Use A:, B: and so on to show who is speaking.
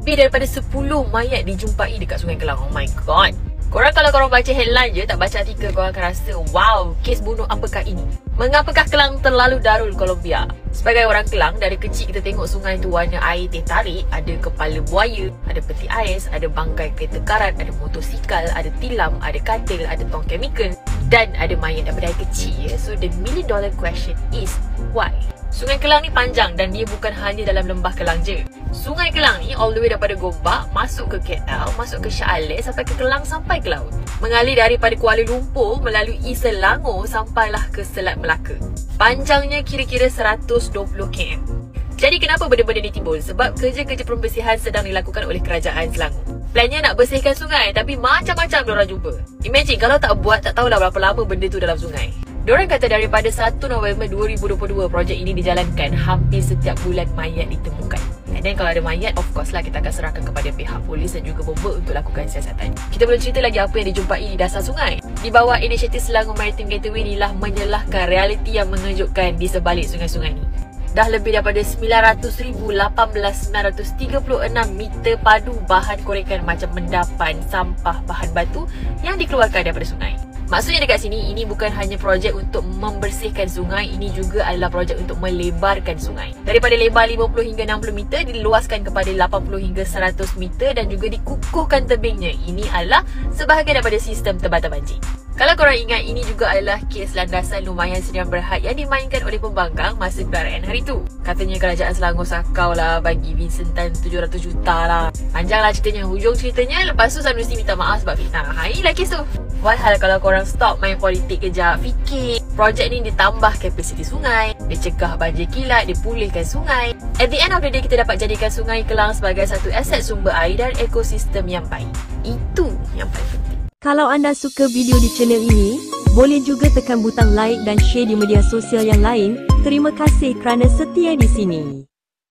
A: Lebih daripada 10 mayat dijumpai dekat Sungai Kelang. Oh my god. Kalau korang baca headline je, tak baca artikel, korang akan rasa, wow, kes bunuh apakah ini? Mengapakah Kelang terlalu darul Colombia? Sebagai orang Kelang, dari kecil kita tengok sungai tu warna air teh tarik, ada kepala buaya, ada peti ais, ada bangkai kereta karat, ada motosikal, ada tilam, ada katil, ada tong chemical dan ada mayat daripada air kecil ya. So the $1,000,000 question is why? Sungai Kelang ni panjang dan dia bukan hanya dalam lembah Kelang je. Sungai Kelang ni all the way daripada Gombak masuk ke KL, masuk ke Shah Alas sampai ke Kelang sampai ke laut. Mengalir daripada Kuala Lumpur melalui Selangor sampailah ke Selat Melaka. Panjangnya kira-kira 120 km. Jadi kenapa benda-benda ni timbul? Sebab kerja-kerja pembersihan sedang dilakukan oleh kerajaan Selangor. Plannya nak bersihkan sungai tapi macam-macam diorang jumpa. Imagine kalau tak buat, tak tahulah berapa lama benda tu dalam sungai. Diorang kata daripada 1 November 2022 projek ini dijalankan, hampir setiap bulan mayat ditemukan. And then kalau ada mayat, of course lah kita akan serahkan kepada pihak polis dan juga bomba untuk lakukan siasatan. Kita boleh cerita lagi apa yang dijumpai di dasar sungai. Di bawah inisiatif Selangor Maritime Gateway inilah menyelahkan realiti yang mengejutkan di sebalik sungai-sungai ni. Dah lebih daripada 900,018,936 meter padu bahan korekan macam endapan, sampah, bahan batu yang dikeluarkan daripada sungai. Maksudnya dekat sini, ini bukan hanya projek untuk membersihkan sungai, ini juga adalah projek untuk melebarkan sungai. Daripada lebar 50 hingga 60 meter, diluaskan kepada 80 hingga 100 meter dan juga dikukuhkan tebingnya. Ini adalah sebahagian daripada sistem tempatan banjir. Kalau korang ingat, ini juga adalah kes landasan lumayan sedia berhad yang dimainkan oleh pembangkang masa perayaan hari tu. Katanya kerajaan Selangor sakau lah bagi Vincent Tan 700 juta lah. Panjang lah ceritanya, hujung ceritanya lepas tu Sanusi minta maaf sebab fitnah. Inilah kes tu. Walhal kalau korang stop main politik kejap, fikir projek ni ditambah kapasiti sungai, dia cegah banjir kilat, dia pulihkan sungai. At the end of the day, kita dapat jadikan Sungai Kelang sebagai satu aset sumber air dan ekosistem yang baik. Itu yang paling penting.
B: Kalau anda suka video di channel ini, boleh juga tekan butang like dan share di media sosial yang lain. Terima kasih kerana setia di sini.